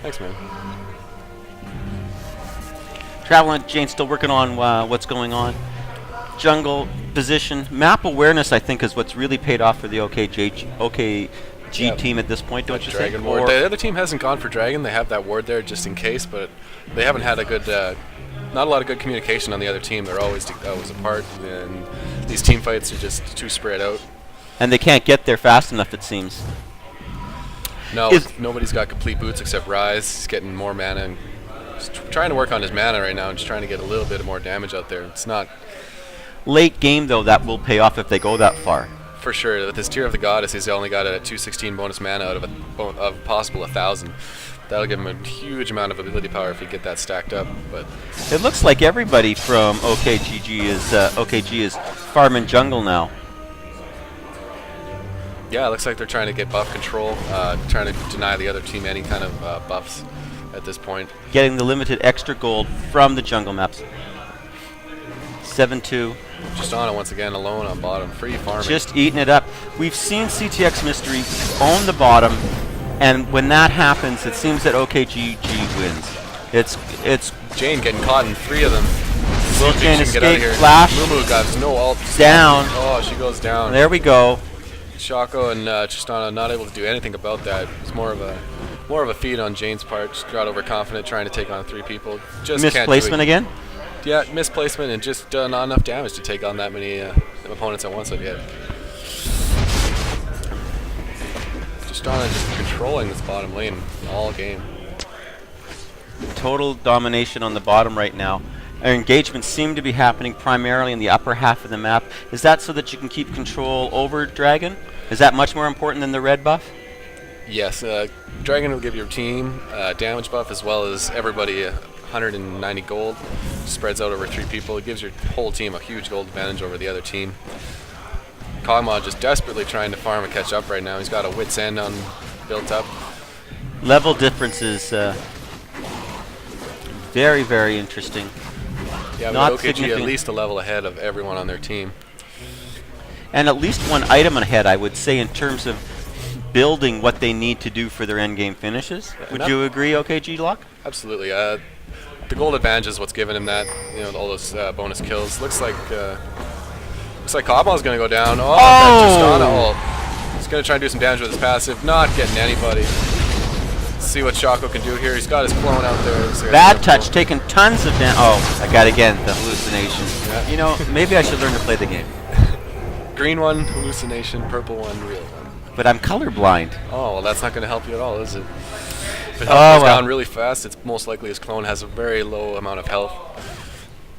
Thanks, man. Traveling Jane still working on what's going on. Jungle position, map awareness. I think is what's really paid off for the OKG team at this point. Don't you think? Dragon ward. The other team hasn't gone for dragon. They have that ward there just in case, but they haven't had a good, not a lot of good communication on the other team. They're always apart, and these team fights are just too spread out. And they can't get there fast enough, it seems. No, nobody's got complete boots except Rise. He's getting more mana and trying to work on his mana right now and just trying to get a little bit more damage out there. It's not late game though. That will pay off if they go that far. For sure. With his Tear of the Goddess, he's only got a 216 bonus mana out of a possible 1,000. That'll give him a huge amount of ability power if he get that stacked up. But it looks like everybody from OKG is farming jungle now. Yeah, it looks like they're trying to get buff control, trying to deny the other team any kind of buffs at this point. Getting the limited extra gold from the jungle maps. 7-2. Just on it once again, alone on bottom, free farming. Just eating it up. We've seen CTX Mystery own the bottom, and when that happens, it seems that OKG wins. It's Jane getting caught in 3 of them. Will Jane escape? Flash. Mumu got no ult. Down. Oh, she goes down. There we go. Shaco and Tristana not able to do anything about that. It's more of a feat on Jane's part. Just got overconfident trying to take on 3 people. Just misplacement again? Yeah, misplacement and just not enough damage to take on that many opponents at once yet. Tristana just controlling this bottom lane all game. Total domination on the bottom right now. Our engagements seem to be happening primarily in the upper half of the map. Is that so that you can keep control over Dragon? Is that much more important than the red buff? Yes, Dragon will give your team damage buff as well as everybody 190 gold. Spreads out over 3 people. It gives your whole team a huge gold advantage over the other team. Kog'Maw just desperately trying to farm and catch up right now. He's got a wit's end on built up. Level differences, very, very interesting. Yeah, but OKG at least a level ahead of everyone on their team. And at least 1 item ahead, I would say, in terms of building what they need to do for their endgame finishes. Would you agree, OKG Lock? Absolutely. The gold advantage is what's given him that, all those bonus kills. Looks like Kog'Maw's going to go down. Oh! That Tristana ult. He's going to try and do some damage with his passive. Not getting anybody. Let's see what Shaco can do here. He's got his clone out there. Bad touch, taking tons of damage. Oh, I got again the hallucination. Yeah. Maybe I should learn to play the game. Green one, hallucination. Purple one, real one. But I'm colorblind. Oh, well, that's not going to help you at all, is it? If it goes down really fast, it's most likely his clone has a very low amount of health.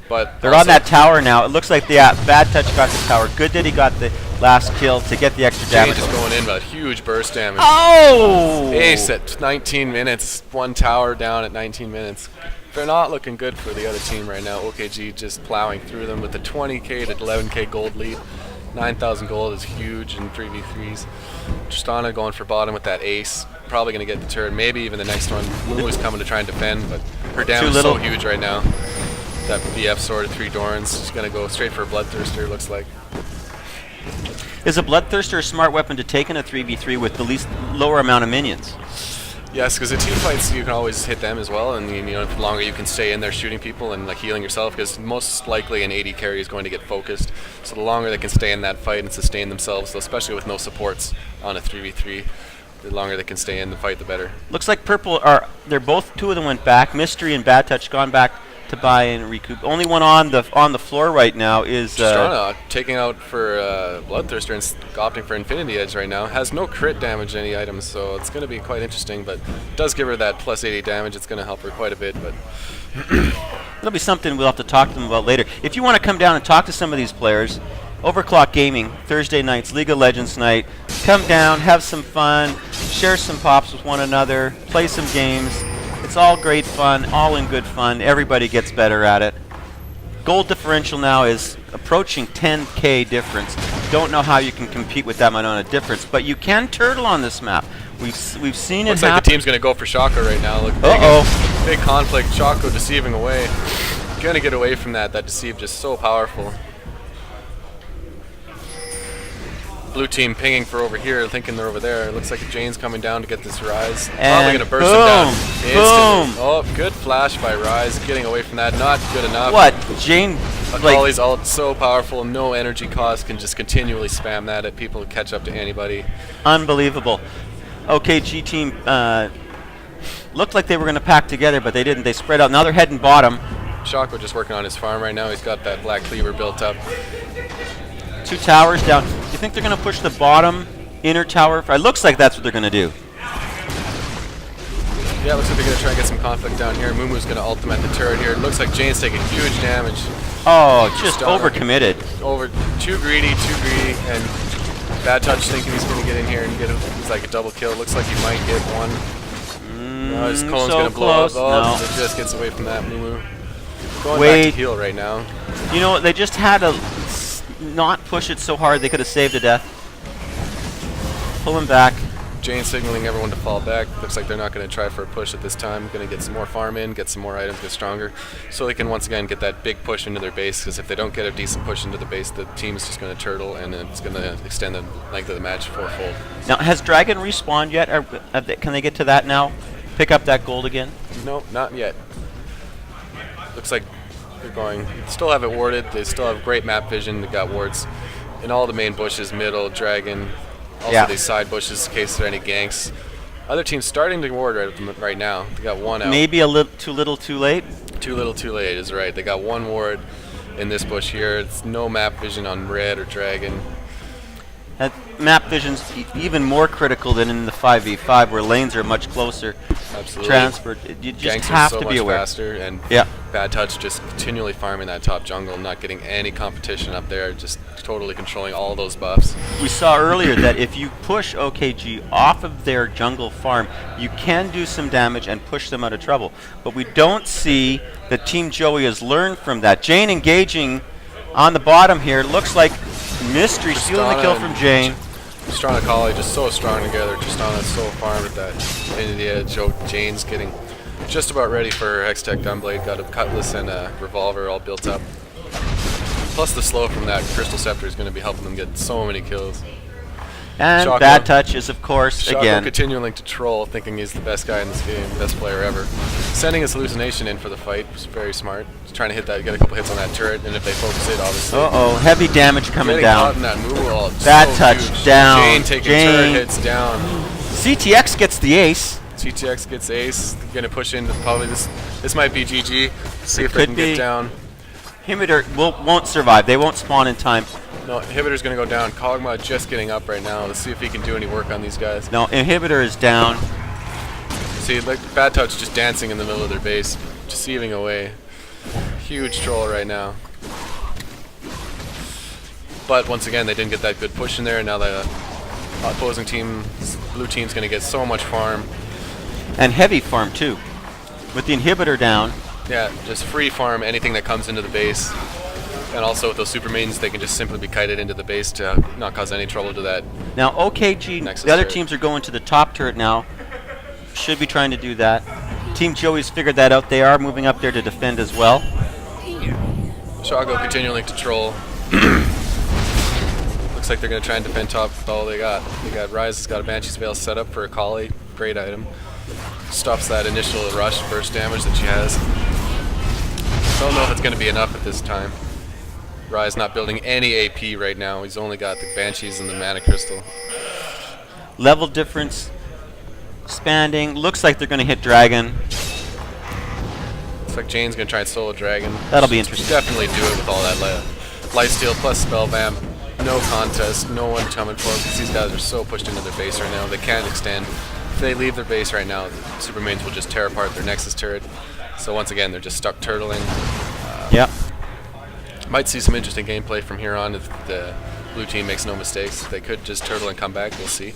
But they're on that tower now. It looks like bad touch got the tower. Good that he got the last kill to get the extra damage. Just going in, but huge burst damage. Oh! Ace at 19 minutes. 1 tower down at 19 minutes. They're not looking good for the other team right now. OKG just plowing through them with the 20k to 11k gold lead. 9,000 gold is huge in 3v3s. Tristana going for bottom with that ace. Probably going to get the turret. Maybe even the next one. Lulu's coming to try and defend, but her damage is so huge right now. That BF sword at 3 Dorans. She's going to go straight for a Bloodthirster, looks like. Is a Bloodthirster a smart weapon to take in a 3v3 with the least lower amount of minions? Yes, because the team fights, you can always hit them as well, and the longer you can stay in there shooting people and healing yourself, because most likely an AD carry is going to get focused. So the longer they can stay in that fight and sustain themselves, so especially with no supports on a 3v3, the longer they can stay in the fight, the better. Looks like purple they're both 2 of them went back. Mystery and Bad Touch gone back to buy and recoup. Only one on the floor right now is Tristana taking out for Bloodthirster and opting for Infinity Edge right now. Has no crit damage any items, so it's going to be quite interesting, but does give her that plus 80 damage. It's going to help her quite a bit, but it'll be something we'll have to talk to them about later. If you want to come down and talk to some of these players, OverKlocked Gaming, Thursday nights, League of Legends night. Come down, have some fun, share some pops with one another, play some games. It's all great fun, all in good fun. Everybody gets better at it. Gold differential now is approaching 10k difference. Don't know how you can compete with that amount of difference, but you can turtle on this map. We've seen it happen. Looks like the team's going to go for Shaco right now. Look, big conflict. Shaco deceiving away. Going to get away from that. That deceive just so powerful. blue team pinging for over here, thinking they're over there. It looks like Jane's coming down to get this Rise. And probably going to burst him down instantly. Boom! Oh, good flash by Rise. Getting away from that. Not good enough. What? Jane, Akali's ult so powerful, no energy cost, can just continually spam that at people to catch up to anybody. unbelievable. OKG team looked like they were going to pack together, but they didn't. They spread out. Now they're heading bottom. Shockwave just working on his farm right now. He's got that black cleaver built up. 2 towers down. Do you think they're going to push the bottom inner tower? It looks like that's what they're going to do. Yeah, looks like they're going to try and get some conflict down here. Mumu's going to ultimate the turret here. It looks like Jane's taking huge damage. Oh, just overcommitted. Too greedy, and Bad Touch thinking he's going to get in here and get it's like a double kill. Looks like he might get one. No, his Cone's so going to blow up. close. Oh, No. it just gets away from that Mumu. Going back Wait. to heal right now. You know, they just had to not push it so hard they could have saved a death. Pull him back. Jane signaling everyone to fall back. Looks like they're not going to try for a push at this time. Going to get some more farm in, get some more items, get stronger, so they can once again get that big push into their base. Because if they don't get a decent push into the base, the team is just going to turtle, and it's going to extend the length of the match fourfold. Now, has Dragon respawned yet? Or can they get to that now? Pick up that gold again? No, not yet. Looks like they're going. Still have it warded. They still have great map vision. They got wards in all the main bushes, middle, Dragon. Also these side bushes in case there are any ganks. Other teams starting to ward right now. They got one out. Maybe a little too late? Too little, too late is right. They got one ward in this bush here. It's no map vision on red or Dragon. That map vision's even more critical than in the 5v5 where lanes are much closer. Absolutely. Transferred. You just Ganks have are so to be much aware. faster, and Yeah. Bad Touch just continually farming that top jungle, not getting any competition up there, just totally controlling all those buffs. We saw earlier that if you push OKG off of their jungle farm, you can do some damage and push them out of trouble. But we don't see that Team Joey has learned from that. Jane engaging on the bottom here. Looks like Mystery stealing the kill from Jane. Tristana and Akali just so strong together. Tristana is so farmed at that into the edge. Jane's getting just about ready for her Hextech Gunblade. Got a Cutlass and a Revolver all built up. Plus the slow from that Crystal Scepter is going to be helping them get so many kills. And Shockwave. Bad Touch is, of course, Shockwave again. continuing to troll, thinking he's the best guy in this game, best player ever. Sending his hallucination in for the fight was very smart. He's trying to hit that, get a couple hits on that turret, and if they focus it, obviously. Uh-oh, heavy damage coming Getting down. caught in that move wall, Bad so Touch huge. down. Jane taking turret hits down. CTX gets the ace. CTX gets ace. Gonna push into probably this. This might be GG. See if they could can be. get down. Inhibitor won't survive. They won't spawn in time. No, Inhibitor's gonna go down. Kog'Maw just getting up right now. Let's see if he can do any work on these guys. No, Inhibitor is down. See, like Bad Touch just dancing in the middle of their base, deceiving away. Huge troll right now. But once again, they didn't get that good push in there, and now the opposing team, blue team's gonna get so much farm. And heavy farm, too. With the Inhibitor down. Yeah, just free farm anything that comes into the base. And also with those super mains, they can just simply be kited into the base to not cause any trouble to that. Now, OKG, Nexus the other turret. teams are going to the top turret now. Should be trying to do that. Team Joey's figured that out. They are moving up there to defend as well. Shago continuing to troll. Looks like they're going to try and defend top with all they got. They got Rise has got a Banshee's Veil set up for Akali. Great item. Stops that initial rush burst damage that she has. Don't know if it's going to be enough at this time. Rise not building any AP right now. He's only got the Banshees and the Mana Crystal. Level difference expanding. Looks like they're going to hit Dragon. Looks like Jane's going to try and solo Dragon. That'll be interesting. Definitely do it with all that lifesteal plus spell vamp. No contest, no one coming forward because these guys are so pushed into their base right now. They can't extend. If they leave their base right now, the super mains will just tear apart their Nexus turret. So once again, they're just stuck turtling. Yep. Might see some interesting gameplay from here on if the blue team makes no mistakes. They could just turtle and come back. We'll see.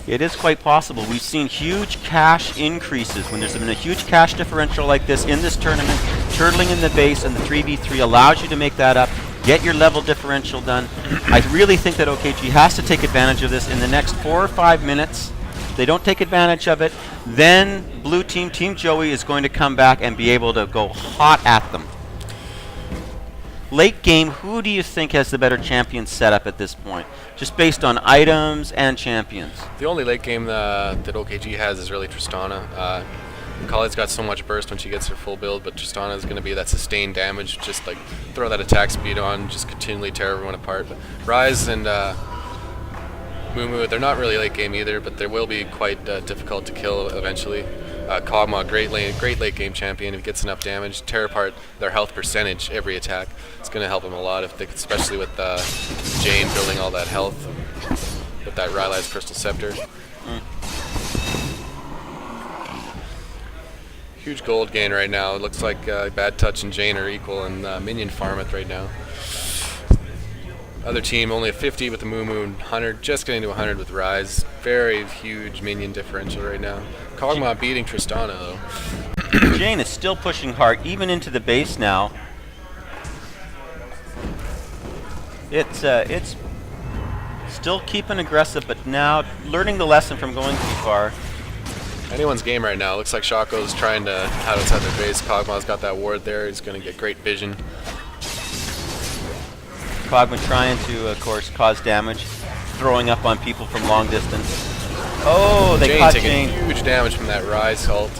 It is quite possible. We've seen huge cash increases when there's been a huge cash differential like this in this tournament. Turtling in the base and the 3v3 allows you to make that up. Get your level differential done. I really think that OKG has to take advantage of this in the next 4 or 5 minutes. If they don't take advantage of it, then blue team, Team Joey, is going to come back and be able to go hot at them. Late game, who do you think has the better champion setup at this point? Just based on items and champions. The only late game that OKG has is really Tristana. Kali's got so much burst when she gets her full build, but Tristana is going to be that sustained damage, just like throw that attack speed on, just continually tear everyone apart. But Ryze and Mumu, they're not really late game either, but they will be quite difficult to kill eventually. Kog'Maw, great late game champion. If he gets enough damage, tear apart their health percentage every attack. It's going to help him a lot, if they, especially with Jane building all that health with that Rylai's Crystal Scepter. Huge gold gain right now. It looks like Bad Touch and Jane are equal in minion farmeth right now. Other team only a 50 with the Mumu, 100, just getting to 100 with Ryze. Very huge minion differential right now. Kog'Maw beating Tristana though. Jane is still pushing hard, even into the base now. It's still keeping aggressive, but now learning the lesson from going too far. Anyone's game right now. Looks like Shaco's trying to hide outside their base. Kog'Maw's got that ward there. He's going to get great vision. Kog'Maw trying to, of course, cause damage, throwing up on people from long distance. Oh, they caught Jane. Taking huge damage from that Ryze ult.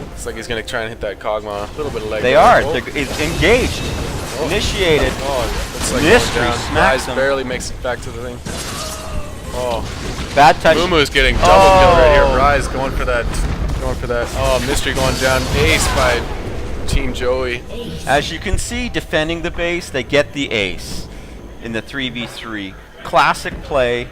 Looks like he's going to try and hit that Kog'Maw. A little bit of leg. They are. They're engaged. Initiated. Oh, looks like Mystery Ryze barely makes it back to the thing. Oh. Bad touch. Mumu's getting double kill right here. Ryze going for that. Oh, Mystery going down. Ace by Team Joey. As you can see, defending the base, they get the ace in the 3v3. Classic play.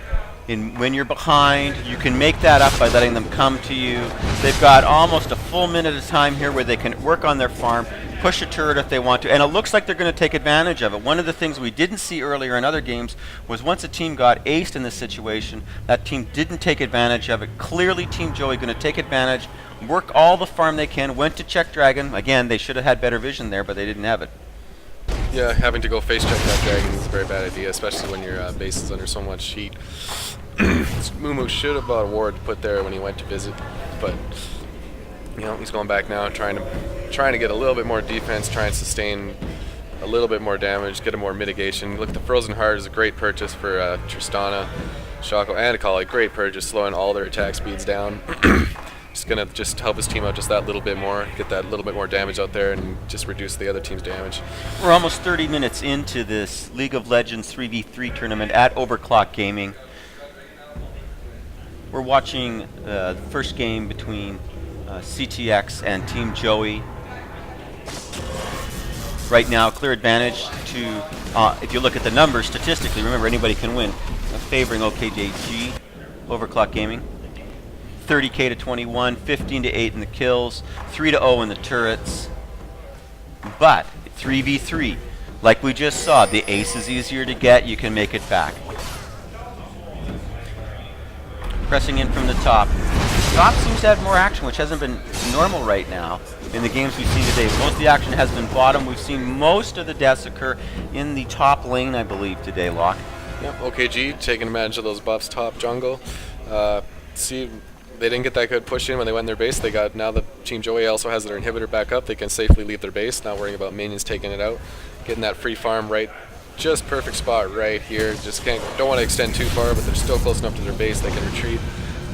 When you're behind, you can make that up by letting them come to you. They've got almost a full minute of time here where they can work on their farm, push a turret if they want to, and it looks like they're going to take advantage of it. One of the things we didn't see earlier in other games was once a team got aced in this situation, that team didn't take advantage of it. Clearly Team Joey going to take advantage, work all the farm they can, went to check Dragon. Again, they should have had better vision there, but they didn't have it. Yeah, having to go face check that Dragon is a very bad idea, especially when your base is under so much heat. Mumu should have bought a ward to put there when he went to visit, but you know, he's going back now, trying to get a little bit more defense, try and sustain a little bit more damage, get a more mitigation. Look, the Frozen Heart is a great purchase for Tristana, Shaco, and Akali. Great purchase, slowing all their attack speeds down. Just gonna help his team out just that little bit more, get that little bit more damage out there, and just reduce the other team's damage. We're almost 30 minutes into this League of Legends 3v3 tournament at OverKlocked Gaming. We're watching the first game between CTX and Team Joey. Right now, clear advantage to, if you look at the numbers statistically, remember anybody can win, favoring OKG, OverKlocked Gaming. 30k to 21, 15 to 8 in the kills, 3 to 0 in the turrets. But 3v3, like we just saw, the ace is easier to get, you can make it back. Pressing in from the top. Top seems to have more action, which hasn't been normal right now in the games we've seen today. Most of the action has been bottom. We've seen most of the deaths occur in the top lane, I believe, today, Locke. Yep, OKG taking advantage of those buffs top jungle. See, they didn't get that good push in when they went in their base. They got, now that Team Joey also has their inhibitor back up, they can safely leave their base, not worrying about minions taking it out. Getting that free farm right, just perfect spot right here. Just don't want to extend too far, but they're still close enough to their base they can retreat.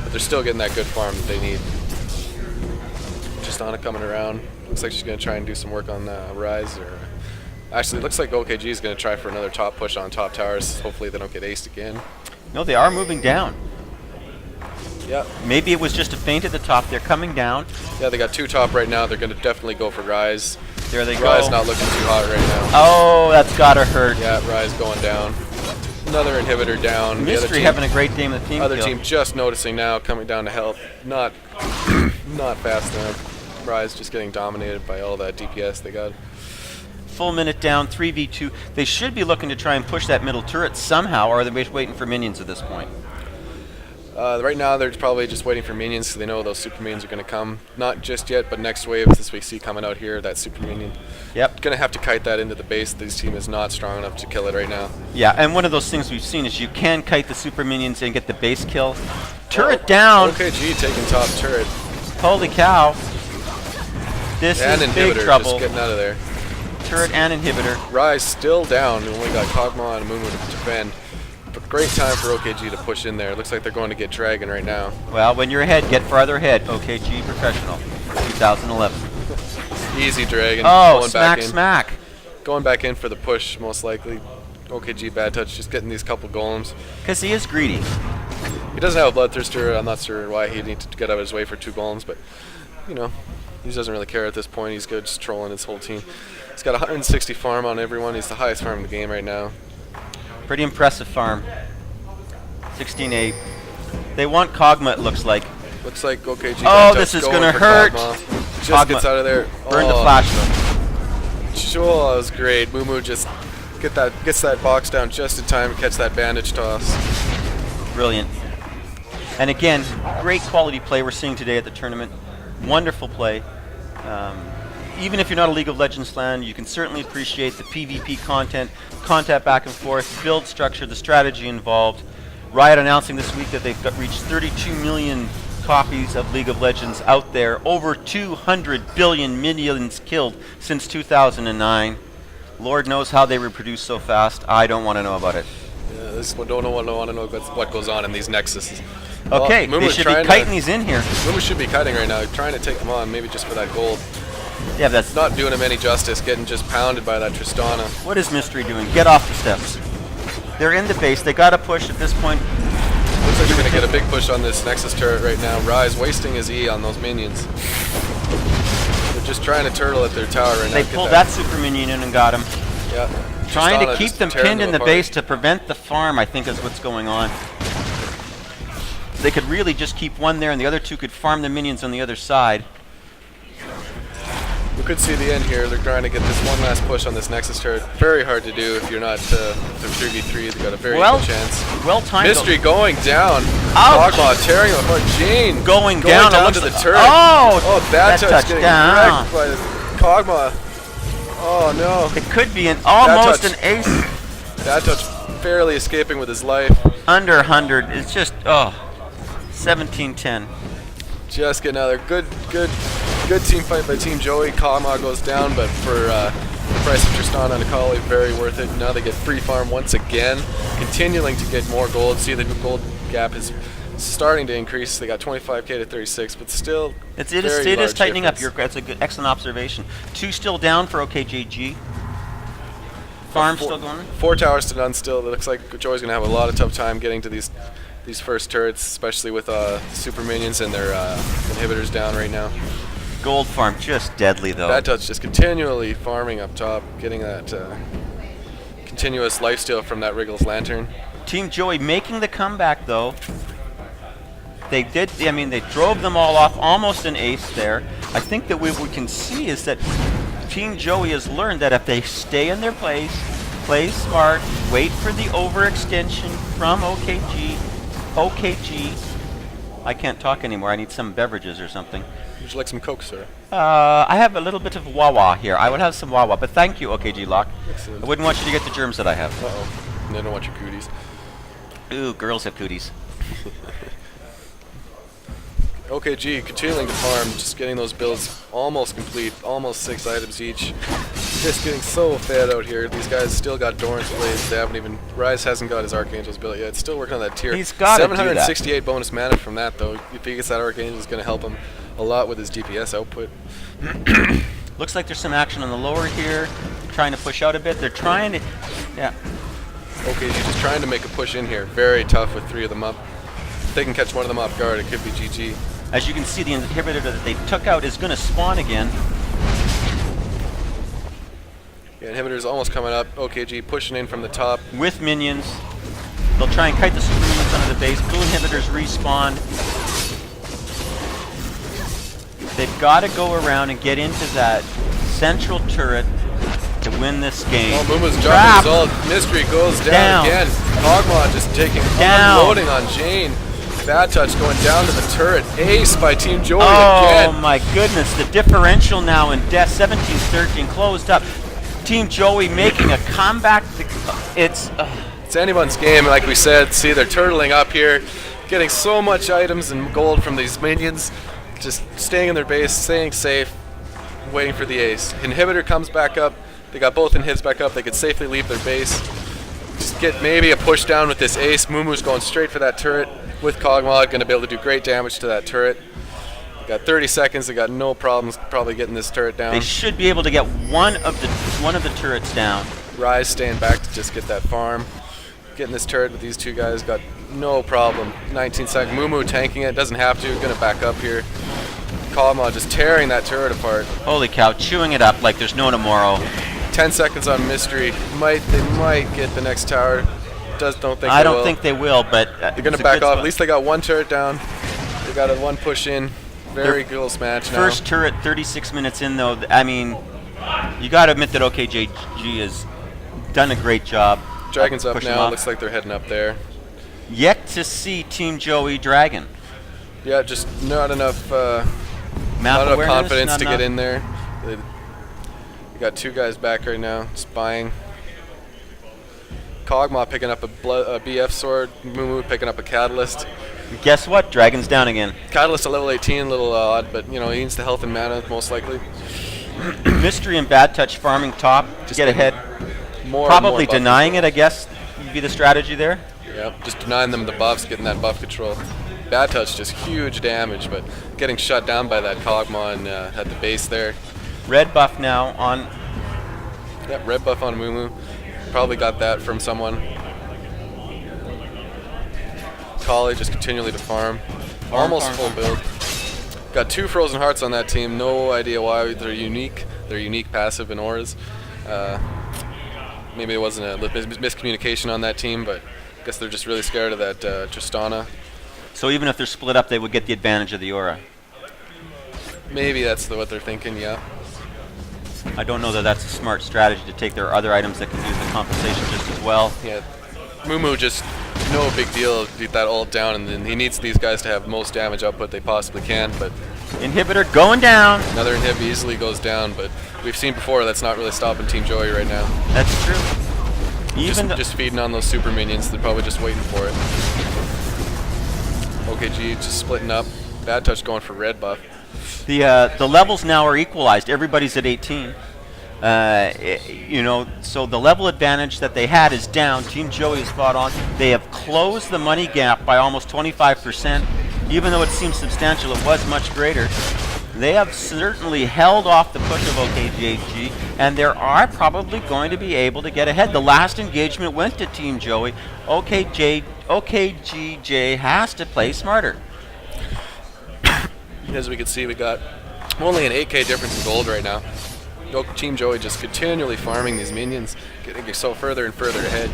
But they're still getting that good farm that they need. Tristana coming around. Looks like she's going to try and do some work on Ryze. Actually, it looks like OKG is going to try for another top push on top towers. Hopefully they don't get aced again. No, they are moving down. Yep. Maybe it was just a feint at the top. They're coming down. Yeah, they got two top right now. They're going to definitely go for Ryze. There they go. Ryze not looking too hot right now. Oh, that's gotta hurt. Yeah, Ryze going down. Another inhibitor down. Mystery having a great game of the team. Other team just noticing now, coming down to help. Not fast enough. Ryze just getting dominated by all that DPS they got. Full minute down, 3v2. They should be looking to try and push that middle turret somehow, or are they waiting for minions at this point? Right now they're probably just waiting for minions because they know those super minions are going to come. Not just yet, but next wave, this we see coming out here, that super minion. Yep. Going to have to kite that into the base. This team is not strong enough to kill it right now. Yeah, and one of those things we've seen is you can kite the super minions and get the base kill. Turret down. OKG taking top turret. Holy cow. This and is big inhibitor trouble. just getting out of there. turret and inhibitor. Rise still down. We only got Kog'Maw and Mumu to defend. But great time for OKG to push in there. Looks like they're going to get Dragon right now. Well, when you're ahead, get farther ahead. OKG Professional, 2011. Easy Dragon. Oh, going smack, back in. smack. Going back in for the push, most likely. OKG bad touch, just getting these couple golems. Because he is greedy. He doesn't have a Bloodthirster. I'm not sure why he'd need to get out of his way for 2 golems, but, you know, he doesn't really care at this point. He's good, just trolling his whole team. He's got 160 farm on everyone. He's the highest farm in the game right now. Pretty impressive farm. 16-8. They want Kog'Maw, it looks like. Looks like OKG. Oh, this is going to hurt. Just Kog'Maw gets out of there. Burn the flash though. Sure, that was great. Mumu just gets that box down just in time to catch that bandage toss. Brilliant. And again, great quality play we're seeing today at the tournament. Wonderful play. Even if you're not a League of Legends fan, you can certainly appreciate the PvP content back and forth, build structure, the strategy involved. Riot announcing this week that they've reached 32 million copies of League of Legends out there, over 200 billion minions killed since 2009. Lord knows how they reproduce so fast. I don't want to know about it. Yeah, this one don't want to know what goes on in these nexuses. Okay, well, they should be kiting these in here. Mumu should be kiting right now, trying to take them on, maybe just for that gold. Yeah, that's not doing him any justice, getting just pounded by that Tristana. What is Mystery doing? Get off the steps. They're in the base. They got to push at this point. Looks like they're going to get a big push on this Nexus turret right now. Rise wasting his E on those minions. They're just trying to turtle at their tower right now. They pulled that super minion in and got him. Yeah. Trying Tristana to keep them pinned in the apart. base to prevent the farm, I think is what's going on. They could really just keep one there and the other two could farm the minions on the other side. We could see the end here. They're trying to get this one last push on this Nexus turret. Very hard to do if you're not the 3v3. They've got a very good chance. Well timed. Mystery going down. Ouch. Kog'Maw tearing him apart. Jane going down to the turret. Oh, bad touch getting down. wrecked by the Kog'Maw. Oh no. It could be almost an ace. Bad touch barely escaping with his life. Under 100. It's just 17-10. Just getting another good team fight by Team Joey. Kog'Maw goes down, but for the price of Tristana and Akali, very worth it. Now they get free farm once again, continuing to get more gold. See, the gold gap is starting to increase. They got 25k to 36, but still it is tightening up. That's a good, excellent observation. 2 still down for OKGG. Farm still going? 4 towers to none still. It looks like Joey's going to have a lot of tough time getting to these first turrets, especially with super minions and their inhibitors down right now. Gold farm just deadly though. Bad touch just continually farming up top, getting that continuous lifesteal from that Wriggles Lantern. Team Joey making the comeback though. They did. I mean, they drove them all off. Almost an ace there. I think that what we can see is that Team Joey has learned that if they stay in their place, play smart, wait for the overextension from OKG. I can't talk anymore. I need some beverages or something. Would you like some Coke, sir? I have a little bit of Wawa here. I would have some Wawa, but thank you, OKG Lock. Excellent. I wouldn't want you to get the germs that I have. Uh-oh. They don't want your cooties. Ooh, girls have cooties. OKG continuing to farm, just getting those builds almost complete, almost 6 items each. Just getting so fed out here. These guys still got Doran's Blades. They haven't even... Rise hasn't got his Archangel's built yet. Still working on that tier. He's got 768 bonus mana from that, though. If he gets that Archangel, it's going to help him a lot with his DPS output. Looks like there's some action on the lower here. Trying to push out a bit. They're trying to... Yeah. OKG just trying to make a push in here. Very tough with 3 of them up. If they can catch one of them off guard, it could be GG. As you can see, the inhibitor that they took out is going to spawn again. Yeah, inhibitor's almost coming up. OKG pushing in from the top. With minions. They'll try and kite the super minions under the base. Blue inhibitors respawn. They've got to go around and get into that central turret to win this game. Oh, Muma's dropping his ult. Mystery goes down again. Kog'Maw just taking unloading on Jane. Bad touch going down to the turret. Ace by Team Joey again. Oh my goodness, the differential now in death, 17-13 closed up. Team Joey making a comeback. It's anyone's game, like we said. See, they're turtling up here, getting so much items and gold from these minions. Just staying in their base, staying safe, waiting for the ace. Inhibitor comes back up. They got both inhibs back up. They could safely leave their base. Just get maybe a push down with this ace. Mumu's going straight for that turret with Kog'Maw. Going to be able to do great damage to that turret. They got 30 seconds. They got no problems probably getting this turret down. They should be able to get one of the turrets down. Rise staying back to just get that farm. Getting this turret with these two guys got no problem. 19 seconds. Mumu tanking it. Doesn't have to. Going to back up here. Kog'Maw just tearing that turret apart. Holy cow, chewing it up like there's no tomorrow. 10 seconds on Mystery. They might get the next tower. I don't think they will, but they're going to back off. At least they got one turret down. They got one push in. Very close match now. First turret, 36 minutes in, though. I mean, you got to admit that OKG has done a great job. Dragon's up now. Looks like they're heading up there. Yet to see Team Joey Dragon. Yeah, just not enough confidence to get in there. We got two guys back right now, spying. Kog'Maw picking up a BF sword, Mumu picking up a Catalyst. Guess what? Dragon's down again. Catalyst at level 18, a little odd, but you know, he needs the health and mana most likely. Mystery and Bad Touch farming top to get ahead. Probably denying it, I guess, would be the strategy there. Yep, just denying them the buffs, getting that buff control. Bad Touch, just huge damage, but getting shut down by that Kog'Maw and at the base there. Red buff now on. Yep, red buff on Mumu. Probably got that from someone. Kali just continually to farm. Almost full build. Got 2 Frozen Hearts on that team. No idea why. They're unique. They're unique passive in auras. Maybe it wasn't a miscommunication on that team, but I guess they're just really scared of that Tristana. So even if they're split up, they would get the advantage of the aura. Maybe that's what they're thinking, yeah. I don't know that that's a smart strategy to take their other items that can use the compensation just as well. Yeah, Mumu just no big deal to get that ult down, and then he needs these guys to have most damage output they possibly can. But inhibitor going down. Another inhib easily goes down, but we've seen before that's not really stopping Team Joey right now. That's true. Just feeding on those super minions. They're probably just waiting for it. OKG just splitting up. Bad Touch going for red buff. The levels now are equalized. Everybody's at 18. You know, so the level advantage that they had is down. Team Joey is spot on. They have closed the money gap by almost 25%. Even though it seems substantial, it was much greater. They have certainly held off the push of OKG, and they are probably going to be able to get ahead. The last engagement went to Team Joey. OKGJ has to play smarter. As we can see, we got only an 8k difference in gold right now. Team Joey just continually farming these minions, getting yourself further and further ahead.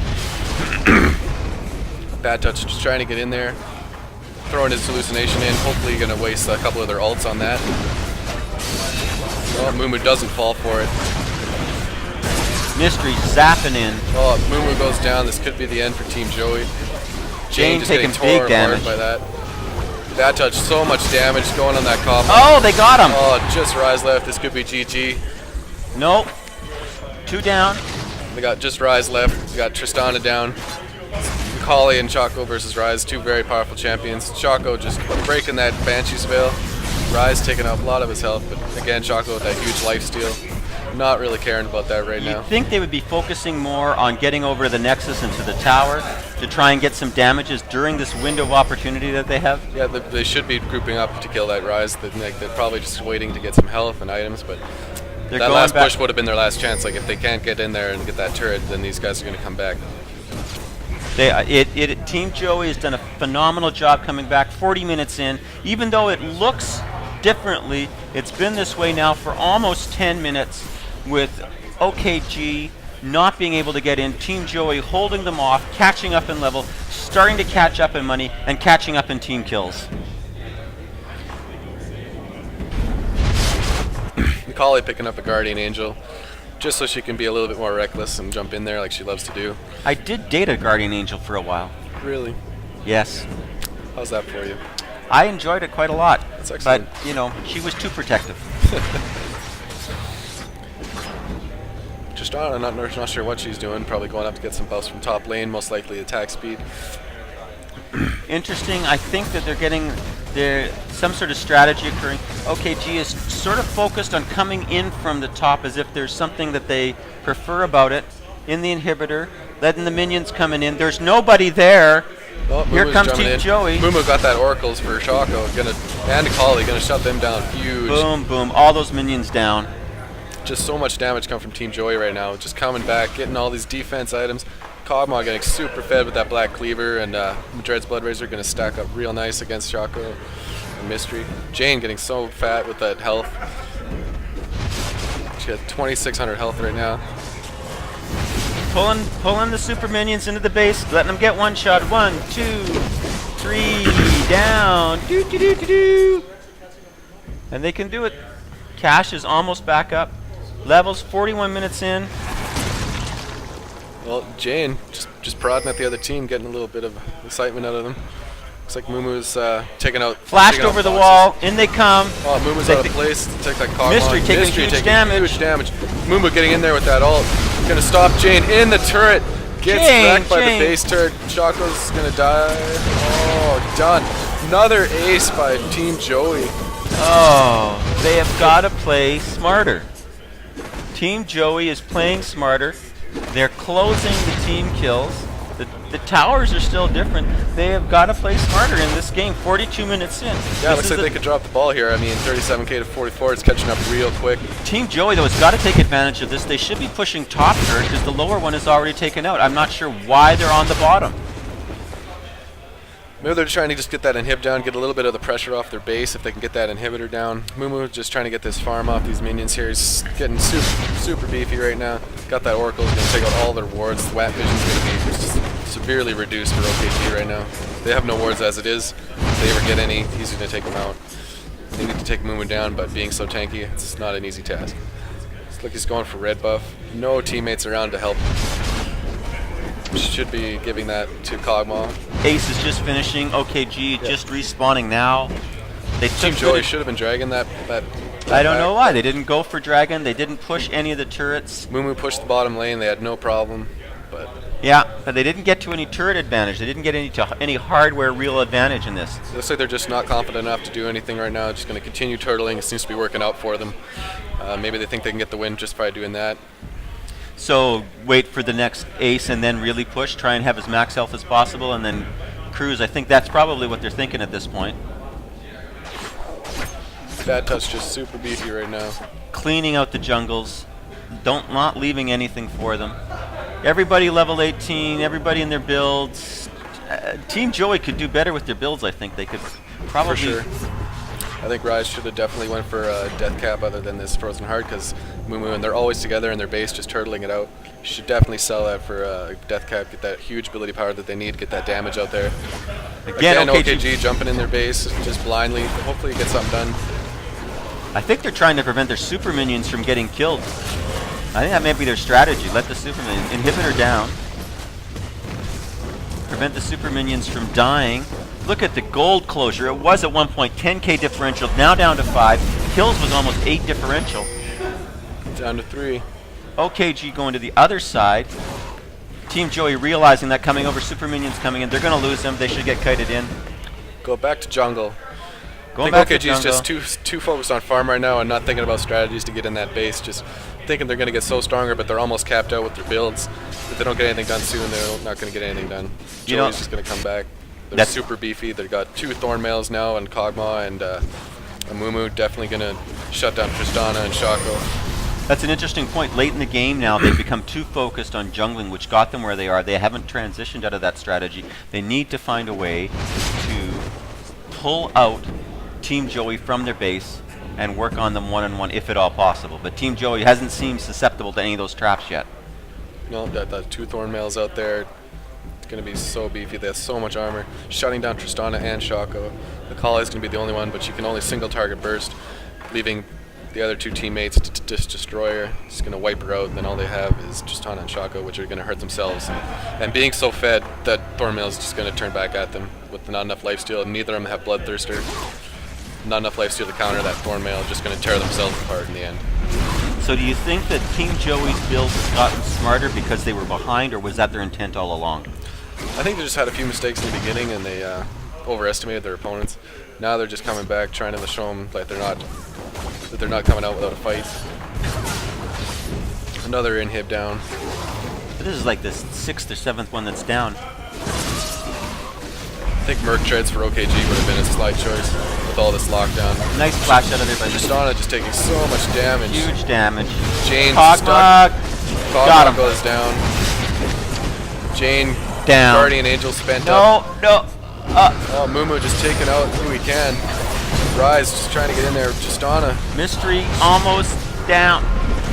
Bad Touch just trying to get in there, throwing his hallucination in, hopefully going to waste a couple of their ults on that. Well, Mumu doesn't fall for it. Mystery zapping in. Oh, Mumu goes down. This could be the end for Team Joey. Jane taking big damage by that. Bad Touch, so much damage going on that combo. Oh, they got him. Oh, just Rise left. This could be GG. Nope. 2 down. They got just Rise left. We got Tristana down. Kali and Choco versus Rise, 2 very powerful champions. Choco just breaking that Banshee's Veil. Rise taking up a lot of his health, but again, Choco with that huge lifesteal. Not really caring about that right now. You'd think they would be focusing more on getting over to the Nexus and to the tower to try and get some damages during this window of opportunity that they have. Yeah, they should be grouping up to kill that Rise. They're probably just waiting to get some health and items, but that last push would have been their last chance. Like, if they can't get in there and get that turret, then these guys are going to come back. Team Joey has done a phenomenal job coming back 40 minutes in. Even though it looks differently, it's been this way now for almost 10 minutes with OKG not being able to get in, Team Joey holding them off, catching up in level, starting to catch up in money, and catching up in team kills. Kali picking up a Guardian Angel just so she can be a little bit more reckless and jump in there like she loves to do. I did date a Guardian Angel for a while. Really? Yes. How's that for you? I enjoyed it quite a lot. That's excellent. But, you know, she was too protective. Tristana, I'm not sure what she's doing. Probably going up to get some buffs from top lane, most likely attack speed. Interesting. I think that There's some sort of strategy occurring. OKG is sort of focused on coming in from the top as if there's something that they prefer about it in the inhibitor, letting the minions coming in. There's nobody there. Oh, Here comes Team Joey. Mumu got that oracles for Shaco, and Kali, gonna shut them down. Huge. Boom, boom, all those minions down. Just so much damage come from Team Joey right now. Just coming back, getting all these defense items. Kog'Maw getting super fed with that Black Cleaver, and Madred's Blood Razor gonna stack up real nice against Shaco and Mystery. Jane getting so fat with that health. She has 2,600 health right now. Pulling the super minions into the base, letting them get one shot. 1, 2, 3, down. Do, do, do, do, do. And they can do it. Cash is almost back up. Levels 41 minutes in. Well, Jane just prodding at the other team, getting a little bit of excitement out of them. Looks like Mumu's taking out. Flashed over the wall. In they come. Oh, Mumu's out of place to take that Kog'Maw. Mystery taking huge damage. Mumu getting in there with that ult. Gonna stop Jane in the turret. Gets wrecked by the base turret. Shaco's gonna die. Oh, done. Another ace by Team Joey. Oh, they have got to play smarter. Team Joey is playing smarter. They're closing the team kills. The towers are still different. They have got to play smarter in this game. 42 minutes in. Yeah, looks like they could drop the ball here. I mean, 37k to 44. It's catching up real quick. Team Joey, though, has got to take advantage of this. They should be pushing top turret because the lower one is already taken out. I'm not sure why they're on the bottom. Maybe they're trying to just get that inhib down, get a little bit of the pressure off their base if they can get that inhibitor down. Mumu just trying to get this farm off these minions here. He's getting super beefy right now. Got that Oracle, he's going to take out all their wards. The WAP vision's going to be just severely reduced for OKG right now. They have no wards as it is. If they ever get any, he's going to take them out. They need to take Mumu down, but being so tanky, it's not an easy task. Looks like he's going for red buff. No teammates around to help. Should be giving that to Kog'Maw. Ace is just finishing. OKG just respawning now. Team Joey should have been dragging that I don't know why. They didn't go for Dragon. They didn't push any of the turrets. Mumu pushed the bottom lane. They had no problem. But yeah, but they didn't get to any turret advantage. They didn't get any hardware real advantage in this. It looks like they're just not confident enough to do anything right now. Just going to continue turtling. It seems to be working out for them. Maybe they think they can get the win just by doing that. So wait for the next ace and then really push, try and have as max health as possible, and then cruise. I think that's probably what they're thinking at this point. Bad Touch just super beefy right now. Cleaning out the jungles, not leaving anything for them. Everybody level 18, everybody in their builds. Team Joey could do better with their builds, I think. They could probably... For sure. I think Rise should have definitely went for a Death Cap other than this Frozen Heart, because Mumu and they're always together in their base just turtling it out. You should definitely sell that for a Death Cap, get that huge ability power that they need, get that damage out there. Again OKG jumping in their base just blindly. Hopefully get something done. I think they're trying to prevent their super minions from getting killed. I think that may be their strategy. Let the super minions inhibitor down. Prevent the super minions from dying. Look at the gold closure. It was at one point 10k differential, now down to 5. Kills was almost 8 differential. Down to 3. OKG going to the other side. Team Joey realizing that coming over, super minions coming in. They're going to lose them. They should get kited in. Go back to jungle. Going back OKG to jungle. is just too focused on farm right now and not thinking about strategies to get in that base. Just thinking they're going to get so stronger, but they're almost capped out with their builds. If they don't get anything done soon, they're not going to get anything done. Joey's just going to come back. They're super beefy. They've got 2 Thorn Males now, and Kog'Maw and Mumu definitely going to shut down Tristana and Shaco. That's an interesting point. Late in the game now, they've become too focused on jungling, which got them where they are. They haven't transitioned out of that strategy. They need to find a way to pull out Team Joey from their base and work on them one-on-one, if at all possible. But Team Joey hasn't seemed susceptible to any of those traps yet. No, that 2 Thorn Males out there. Going to be so beefy. They have so much armor. Shutting down Tristana and Shaco. The Kali is going to be the only one, but you can only single target burst, leaving the other 2 teammates to just destroy her. It's going to wipe her out, and then all they have is Tristana and Shaco, which are going to hurt themselves. And being so fed, that Thornmail is just going to turn back at them with not enough lifesteal. Neither of them have Bloodthirster. Not enough lifesteal to counter that Thornmail. Just going to tear themselves apart in the end. So do you think that Team Joey's build has gotten smarter because they were behind, or was that their intent all along? I think they just had a few mistakes in the beginning and they overestimated their opponents. Now they're just coming back, trying to show them that they're not coming out without a fight. Another inhib down. This is like the 6th or 7th one that's down. I think Merc Treads for OKG would have been a slight choice with all this lockdown. Nice flash out of there by Tristana just taking so much damage. Huge damage. Jane Got Cogmog him. goes down. Jane Down. Guardian Angel spent up. No. Oh, Mumu just taking out who he can. Rise just trying to get in there. Tristana. Mystery almost down.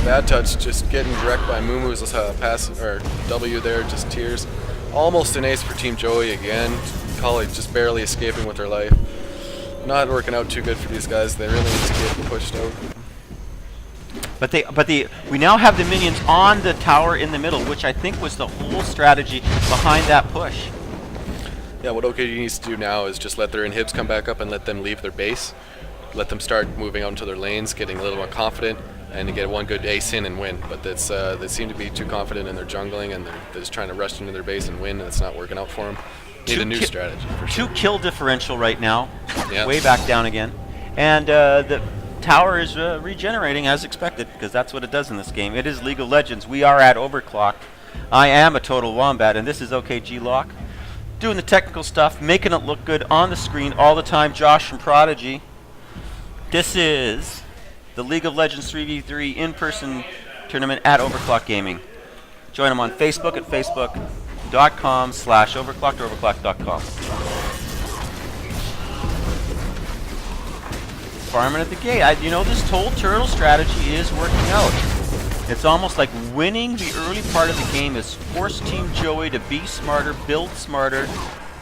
Bad touch just getting wrecked by Mumu's pass or W there, just tears. Almost an ace for Team Joey again. Kali just barely escaping with her life. Not working out too good for these guys. They really need to get pushed out. But we now have the minions on the tower in the middle, which I think was the whole strategy behind that push. Yeah, what OKG needs to do now is just let their inhibs come back up and let them leave their base. Let them start moving out into their lanes, getting a little more confident, and to get one good ace in and win. But they seem to be too confident in their jungling, and they're just trying to rush into their base and win, and it's not working out for them. Need a new strategy, for sure. 2 kill differential right now, Yeah. way back down again. And the tower is regenerating as expected, because that's what it does in this game. It is League of Legends. We are at OverKlocked. I am a total wombat, and this is OKG Lock. Doing the technical stuff, making it look good on the screen all the time. Josh from Prodigy. This is the League of Legends 3v3 in-person tournament at OverKlocked Gaming. Join them on Facebook at facebook.com/overclocked or overclocked.com. Farming at the gate. This toll turtle strategy is working out. It's almost like winning the early part of the game has forced Team Joey to be smarter, build smarter,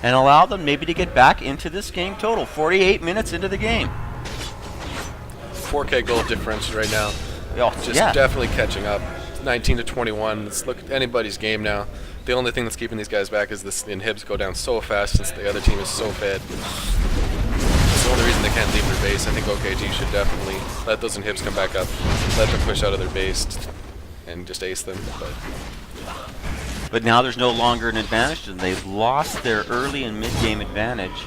and allow them maybe to get back into this game total. 48 minutes into the game. 4K gold differential right now. Just definitely catching up. 19 to 21. Let's look at anybody's game now. The only thing that's keeping these guys back is this inhibs go down so fast since the other team is so fed. It's the only reason they can't leave their base. I think OKG should definitely let those inhibs come back up, let them push out of their base, and just ace them. But now there's no longer an advantage, and they've lost their early and mid-game advantage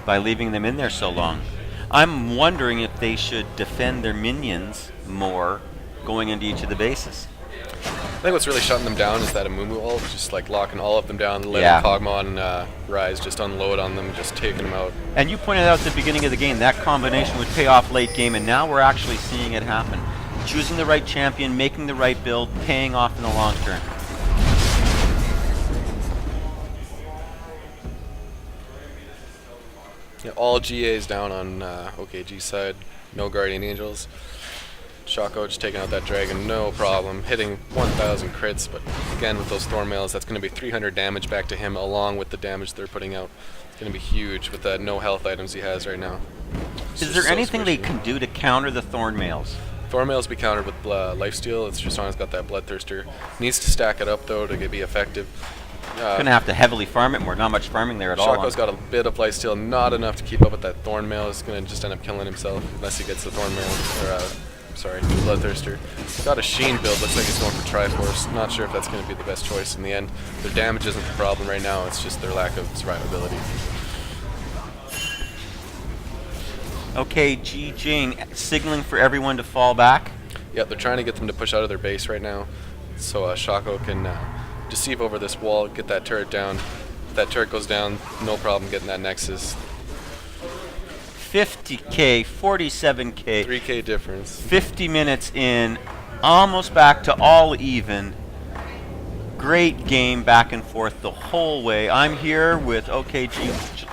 by leaving them in there so long. I'm wondering if they should defend their minions more going into each of the bases. I think what's really shutting them down is that Amumu ult, just like locking all of them down, letting Kog'Maw and Rise just unload on them, just taking them out. And you pointed out at the beginning of the game that combination would pay off late game, and now we're actually seeing it happen. Choosing the right champion, making the right build, paying off in the long term. Yeah, all GAs down on OKG side, no Guardian Angels. Shako just taking out that dragon, no problem. Hitting 1,000 crits, but again with those Thorn Mails, that's going to be 300 damage back to him along with the damage they're putting out. It's going to be huge with that no health items he has right now. Is there anything they can do to counter the Thorn Mails? Thorn Mails be countered with Lifesteal. It's Tristana's got that Bloodthirster. Needs to stack it up though to be effective. Gonna have to heavily farm it more. Not much farming there at all. Shaco's got a bit of lifesteal, not enough to keep up with that Thorn Mail. He's gonna just end up killing himself unless he gets the Thorn Mail, or Bloodthirster. Got a Sheen build, looks like he's going for Triforce. Not sure if that's gonna be the best choice in the end. Their damage isn't the problem right now, it's just their lack of survivability. Okay, Jing signaling for everyone to fall back. Yeah, they're trying to get them to push out of their base right now, so Shako can deceive over this wall, get that turret down. If that turret goes down, no problem getting that Nexus. 50k, 47k. 3k difference. 50 minutes in, almost back to all even. Great game back and forth the whole way. I'm here with OKG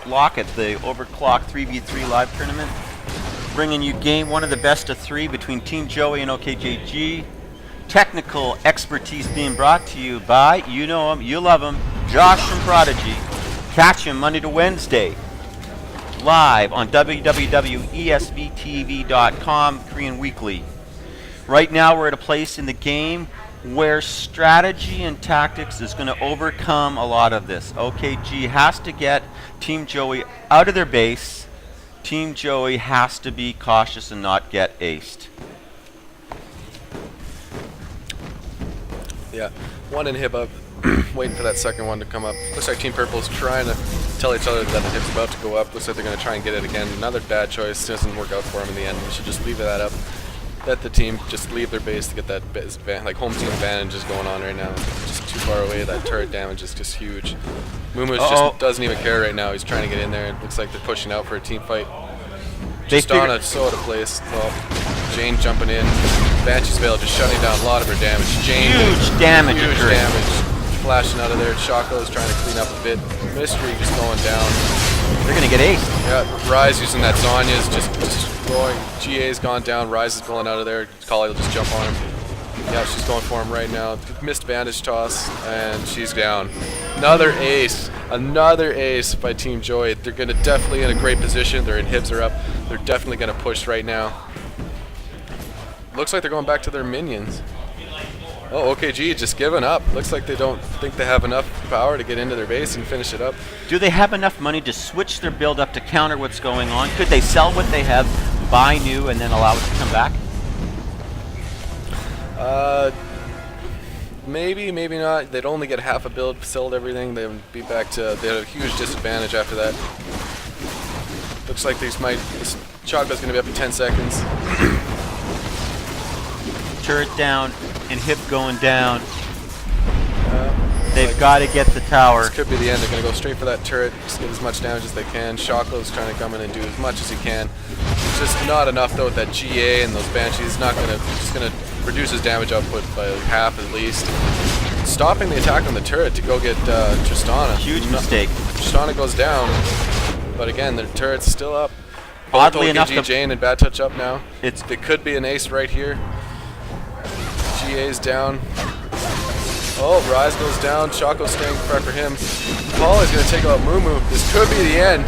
Lock at the OverKlocked 3v3 live tournament, bringing you game 1 of the best of 3 between Team Joey and OKG. Technical expertise being brought to you by, you know him, you love him, Josh from Prodigy. Catch him Monday to Wednesday, live on www.esvtv.com, Korean Weekly. Right now we're at a place in the game where strategy and tactics is going to overcome a lot of this. OKG has to get Team Joey out of their base. Team Joey has to be cautious and not get aced. Yeah, one inhib up, waiting for that second one to come up. Looks like Team Purple's trying to tell each other that the hip's about to go up. Looks like they're going to try and get it again. Another bad choice. Doesn't work out for them in the end. We should just leave that up. Let the team just leave their base to get that like home team advantage is going on right now. Just too far away. That turret damage is just huge. Mumu just doesn't even care right now. He's trying to get in there. It looks like they're pushing out for a team fight. Just on a so out of place. Well, Jane jumping in. Banshee's Veil just shutting down a lot of her damage. Jane huge damage. Huge damage. Flashing out of there. Shaco's trying to clean up a bit. Mystery just going down. They're going to get aced. Yeah, Rise using that Zonya's just going. GA's gone down. Rise is pulling out of there. Kali will just jump on him. Yeah, she's going for him right now. Missed bandage toss, and she's down. Another ace. Another ace by Team Joy. They're going to definitely in a great position. Their inhibs are up. They're definitely going to push right now. Looks like they're going back to their minions. Oh, OKG just giving up. Looks like they don't think they have enough power to get into their base and finish it up. Do they have enough money to switch their build up to counter what's going on? Could they sell what they have, buy new, and then allow it to come back? Maybe, maybe not. They'd only get half a build, sold everything. They would be back to. They had a huge disadvantage after that. Looks like this Choco's going to be up in 10 seconds. Turret down and hip going down. They've got to get the tower. This could be the end. They're going to go straight for that turret, just get as much damage as they can. Shaco's trying to come in and do as much as he can. It's just not enough though with that GA and those Banshees. Not going to, just going to reduce his damage output by like half at least. Stopping the attack on the turret to go get Tristana. Huge mistake. Tristana goes down, but again, the turret's still up. Oddly enough, Jane and Bad Touch up now. It could be an ace right here. GA's down. Oh, Rise goes down. Shaco's staying prep for him. Paul is going to take out Mumu. This could be the end.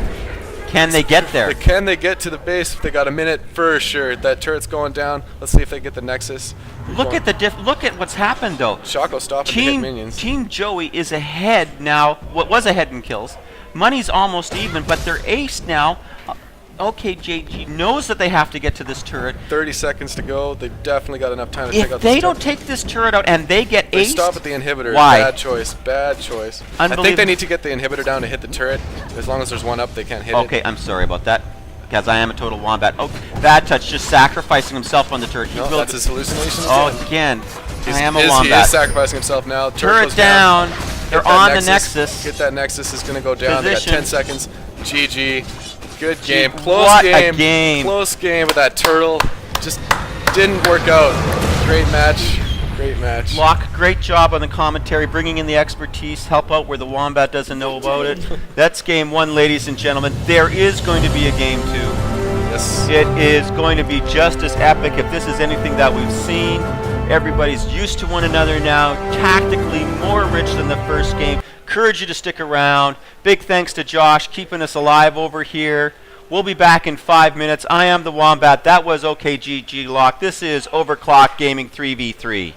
Can they get there? Can they get to the base? They got a minute for sure. That turret's going down. Let's see if they get the Nexus. Look at the look at what's happened though. Shaco stopping to hit minions. Team Joey is ahead now. What was ahead in kills? Money's almost even, but they're aced now. OKG knows that they have to get to this turret. 30 seconds to go. They've definitely got enough time to take out this turret. If they don't take this turret out and they get aced, they stop at the inhibitor. Why? Bad choice. Bad choice. I think they need to get the inhibitor down to hit the turret. As long as there's one up, they can't hit it. Okay, I'm sorry about that, because I am a total wombat. Oh, Bad Touch just sacrificing himself on the turret. No, that's his hallucinations. Oh, again. I am a wombat. He is sacrificing himself now. Turret down. They're on the Nexus. Get that Nexus is going to go down. They got 10 seconds. GG. Good game. What a game. Close game with that turtle. Just didn't work out. Great match. Great match. Locke, great job on the commentary, bringing in the expertise, help out where the Wombat doesn't know about it. That's game one, ladies and gentlemen. There is going to be a game two. Yes. It is going to be just as epic if this is anything that we've seen. Everybody's used to one another now, tactically more rich than the first game. Encourage you to stick around. Big thanks to Josh keeping us alive over here. We'll be back in 5 minutes. I am the Wombat. That was OKG Locke. This is OverKlocked Gaming 3v3.